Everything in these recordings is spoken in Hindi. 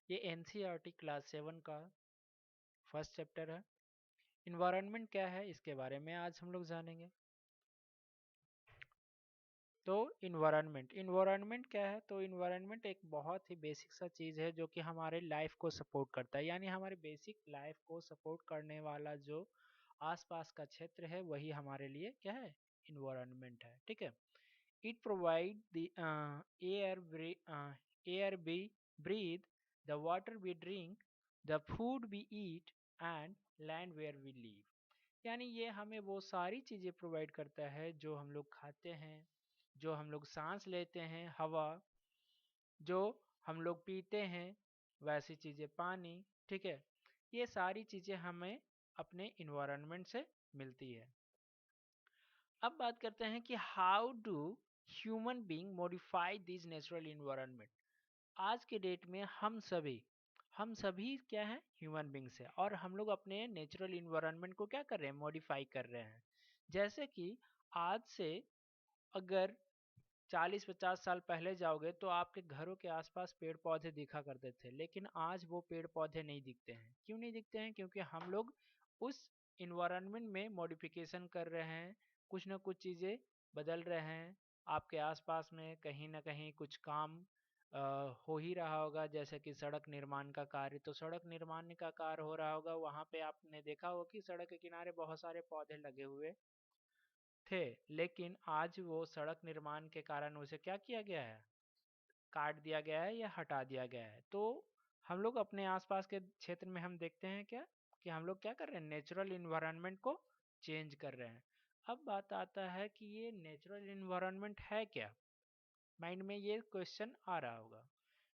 ये एनसीईआरटी क्लास 7 का फर्स्ट चैप्टर है। इन्वायरमेंट क्या है इसके बारे में आज हम लोग जानेंगे। तो इन्वायरमेंट इन्वायरमेंट क्या है? तो इन्वायरमेंट एक बहुत ही बेसिक सा चीज़ है जो कि हमारे लाइफ को सपोर्ट करता है, यानी हमारे बेसिक लाइफ को सपोर्ट करने वाला जो आसपास का क्षेत्र है वही हमारे लिए क्या है? इन्वायरमेंट है। ठीक है। It provide the air we breathe, the water we drink, the food we eat and land where we live. यानी ये हमें वो सारी चीज़ें प्रोवाइड करता है जो हम लोग खाते हैं, जो हम लोग सांस लेते हैं, हवा, जो हम लोग पीते हैं वैसी चीज़ें, पानी। ठीक है। ये सारी चीज़ें हमें अपने इन्वायरमेंट से मिलती है। अब बात करते हैं कि how do human being modify this natural environment. आज के डेट में हम सभी क्या है? ह्यूमन बींग्स है, और हम लोग अपने नेचुरल इन्वायरमेंट को क्या कर रहे हैं? मॉडिफाई कर रहे हैं। जैसे कि आज से अगर 40-50 साल पहले जाओगे तो आपके घरों के आसपास पेड़ पौधे दिखा करते थे, लेकिन आज वो पेड़ पौधे नहीं दिखते हैं। क्यों नहीं दिखते हैं? क्योंकि हम लोग उस इन्वायरमेंट में मॉडिफिकेशन कर रहे हैं, कुछ ना कुछ चीज़ें बदल रहे हैं। आपके आसपास में कहीं ना कहीं कुछ काम हो ही रहा होगा, जैसे कि सड़क निर्माण का कार्य। तो सड़क निर्माण का कार्य हो रहा होगा, वहाँ पे आपने देखा होगा कि सड़क के किनारे बहुत सारे पौधे लगे हुए थे, लेकिन आज वो सड़क निर्माण के कारण उसे क्या किया गया है? काट दिया गया है या हटा दिया गया है। तो हम लोग अपने आसपास के क्षेत्र में हम देखते हैं क्या कि हम लोग क्या कर रहे हैं? नेचुरल इन्वायरमेंट को चेंज कर रहे हैं। अब बात आता है कि ये नेचुरल इन्वायरमेंट है क्या? माइंड में ये क्वेश्चन आ रहा होगा।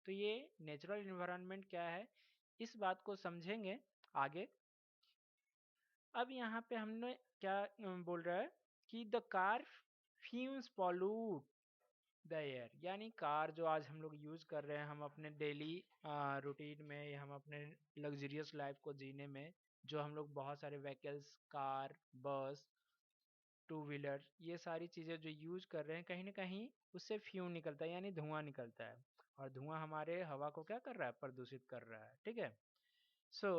तो ये नेचुरल इन्वायरमेंट क्या है, इस बात को समझेंगे आगे। अब यहाँ पे हमने क्या बोल रहा है कि the car fumes pollute the air, यानी कार जो आज हम लोग यूज कर रहे हैं, हम अपने डेली रूटीन में या हम अपने लग्जरियस लाइफ को जीने में जो हम लोग बहुत सारे व्हीकल्स, कार, बस, टू व्हीलर, ये सारी चीज़ें जो यूज कर रहे हैं, कहीं ना कहीं उससे फ्यूम निकलता है, यानी धुआं निकलता है। और धुआं हमारे हवा को क्या कर रहा है? प्रदूषित कर रहा है। ठीक है। सो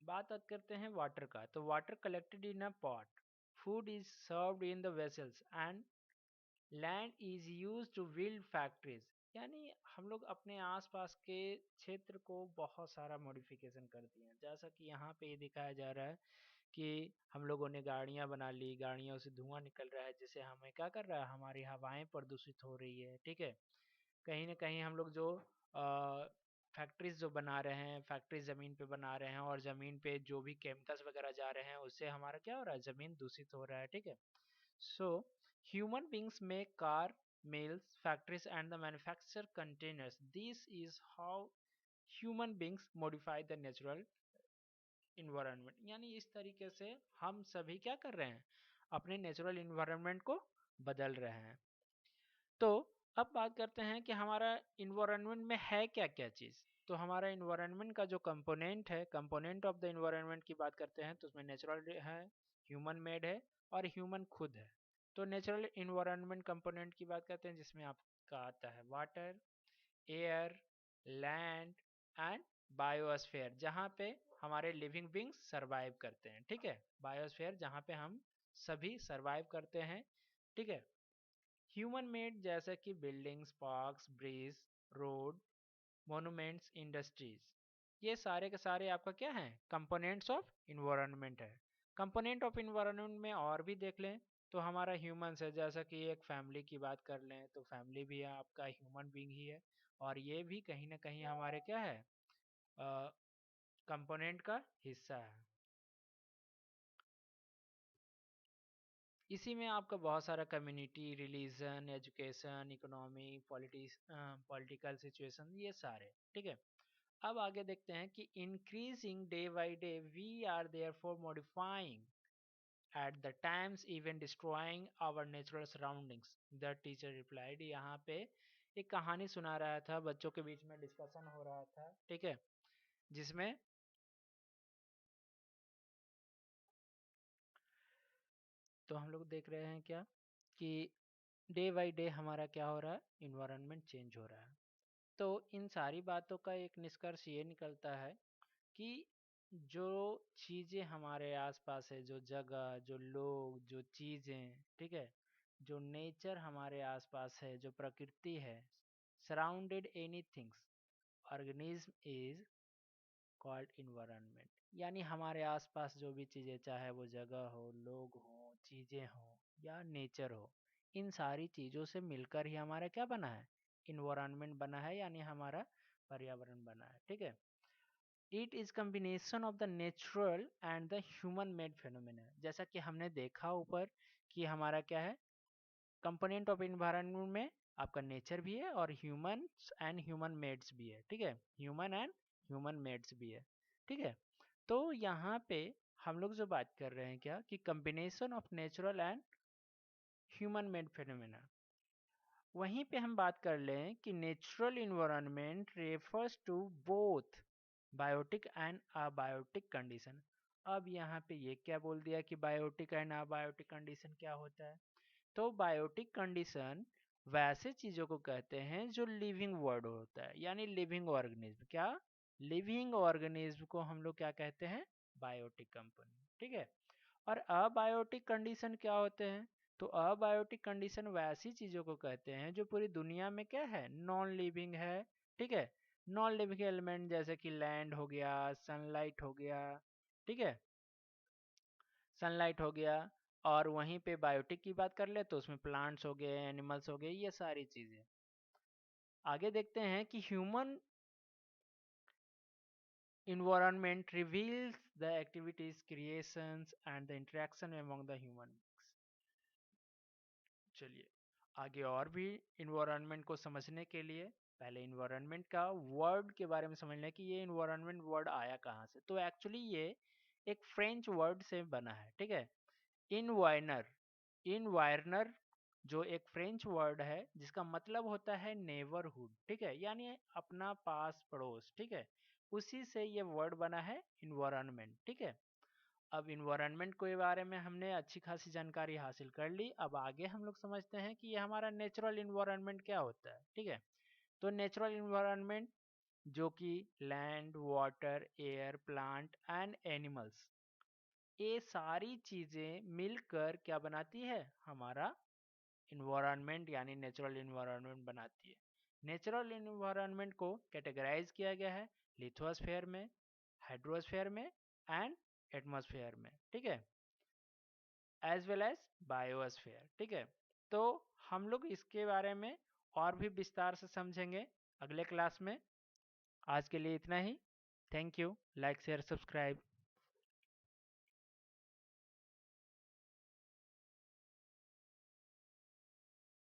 बात अब करते हैं वाटर का। तो water collected in a pot, food is served in the vessels and land is use to build factories. यानी हम लोग अपने आसपास के क्षेत्र को बहुत सारा मॉडिफिकेशन कर दिए हैं। जैसा कि यहाँ पे ये दिखाया जा रहा है कि हम लोगों ने गाड़ियाँ बना ली, गाड़ियों से धुआं निकल रहा है, जिससे हमें क्या कर रहा है? हमारी हवाएं प्रदूषित हो रही है। ठीक है। कहीं ना कहीं हम लोग जो फैक्ट्रीज जो बना रहे हैं, फैक्ट्रीज ज़मीन पे बना रहे हैं, और ज़मीन पे जो भी केमिकल्स वगैरह जा रहे हैं उससे हमारा क्या हो रहा है? ज़मीन दूषित हो रहा है। ठीक है। So, human beings make car, mills, factories, and the manufacture containers. This is how human beings modify the natural environment. यानी इस तरीके से हम सभी क्या कर रहे हैं? अपने नेचुरल इन्वायरमेंट को बदल रहे हैं। तो अब बात करते हैं कि हमारा इन्वायरमेंट में है क्या क्या चीज़। तो हमारा इन्वायरमेंट का जो कंपोनेंट है, कंपोनेंट ऑफ द इन्वायरमेंट की बात करते हैं, तो उसमें नेचुरल है, ह्यूमन मेड है, और ह्यूमन खुद है। तो नेचुरल इन्वायरमेंट कंपोनेंट की बात करते हैं, जिसमें आपका आता है water, air, land and biosphere, जहाँ पे हमारे लिविंग बींग्स सरवाइव करते हैं। ठीक है। बायोस्फीयर जहाँ पे हम सभी सरवाइव करते हैं। ठीक है। ह्यूमन मेड जैसे कि buildings, parks, bridge, road, monuments, industries, ये सारे के सारे आपका क्या है? कंपोनेंट्स ऑफ इन्वायरमेंट है। कंपोनेंट ऑफ इन्वायरमेंट में और भी देख लें तो हमारा ह्यूमंस है। जैसा कि एक फैमिली की बात कर लें तो फैमिली भी आपका ह्यूमन बीइंग ही है, और ये भी कहीं ना कहीं हमारे क्या है? कंपोनेंट का हिस्सा है। इसी में आपका बहुत सारा community, religion, education, economy, political situation, ये सारे। ठीक है। अब आगे देखते हैं कि increasing day by day we are there for modifying at the times even destroying our natural surroundings, the teacher replied. यहाँ पे एक कहानी सुना रहा था, बच्चों के बीच में डिस्कशन हो रहा था। ठीक है। जिसमें तो हम लोग देख रहे हैं क्या कि डे बाई डे हमारा क्या हो रहा है? इन्वायरमेंट चेंज हो रहा है। तो इन सारी बातों का एक निष्कर्ष ये निकलता है कि जो चीज़ें हमारे आसपास है, जो जगह, जो लोग, जो चीज़ें, ठीक है, जो नेचर हमारे आसपास है, जो प्रकृति है, surrounded anythings organism is called environment. यानी हमारे आसपास जो भी चीज़ें, चाहे वो जगह हो, लोग हो, चीज़ें हो या नेचर हो, इन सारी चीज़ों से मिलकर ही हमारा क्या बना है, इन्वायरमेंट बना है, यानी हमारा पर्यावरण बना है। ठीक है, it is combination of the natural and the human made phenomena. जैसा कि हमने देखा ऊपर कि हमारा क्या है, कंपोनेंट ऑफ इन्वायरमेंट में आपका नेचर भी है और ह्यूमन एंड ह्यूमन मेड्स भी है। ठीक है, ह्यूमन एंड ह्यूमन मेड्स भी है। ठीक है, तो यहाँ पे हम लोग जो बात कर रहे हैं क्या, कि combination of natural and human made phenomena. वहीं पे हम बात कर लें कि natural environment refers to both biotic and abiotic condition. अब यहाँ पे ये क्या बोल दिया कि बायोटिक एंड अबायोटिक कंडीशन क्या होता है। तो बायोटिक कंडीशन वैसे चीजों को कहते हैं जो लिविंग वर्ड होता है, यानी लिविंग ऑर्गेनिज्म। क्या, लिविंग ऑर्गेनिज्म को हम लोग क्या कहते हैं, बायोटिक कंपनी। ठीक है, और अबायोटिक कंडीशन क्या होते हैं, तो अबायोटिक कंडीशन वैसी चीजों को कहते हैं जो पूरी दुनिया में क्या है, नॉन लिविंग है। ठीक है, नॉन लिविंग एलिमेंट जैसे कि लैंड हो गया, सनलाइट हो गया, ठीक है, सनलाइट हो गया। और वहीं पे बायोटिक की बात कर ले तो उसमें प्लांट्स हो गए, एनिमल्स हो गए, ये सारी चीजें। आगे देखते हैं कि human environment reveals the activities, creations and the interaction among the human beings। चलिए आगे और भी इन्वायरमेंट को समझने के लिए पहले इन्वायरमेंट का वर्ड के बारे में समझ लें कि ये इन्वायरमेंट वर्ड आया कहाँ से। तो एक्चुअली ये एक फ्रेंच वर्ड से बना है। ठीक है, इनवायनर, इनवायरनर जो एक फ्रेंच वर्ड है जिसका मतलब होता है नेबरहुड। ठीक है, यानी अपना पास पड़ोस। ठीक है, उसी से ये वर्ड बना है इन्वायरमेंट। ठीक है, अब इन्वायरमेंट के बारे में हमने अच्छी खासी जानकारी हासिल कर ली। अब आगे हम लोग समझते हैं कि ये हमारा नेचुरल इन्वायरमेंट क्या होता है। ठीक है, तो नेचुरल इन्वायरमेंट जो कि land, water, air, plant and animals, ये सारी चीजें मिलकर क्या बनाती है, हमारा इन्वायरमेंट यानी नेचुरल इन्वायरमेंट बनाती है। नेचुरल इन्वायरमेंट को कैटेगराइज किया गया है लिथोस्फेयर में, हाइड्रोस्फेयर में एंड एटमॉस्फेयर में। ठीक है, एज वेल एज बायोस्फेयर। ठीक है, तो हम लोग इसके बारे में और भी विस्तार से समझेंगे अगले क्लास में। आज के लिए इतना ही। Thank you. Like share subscribe.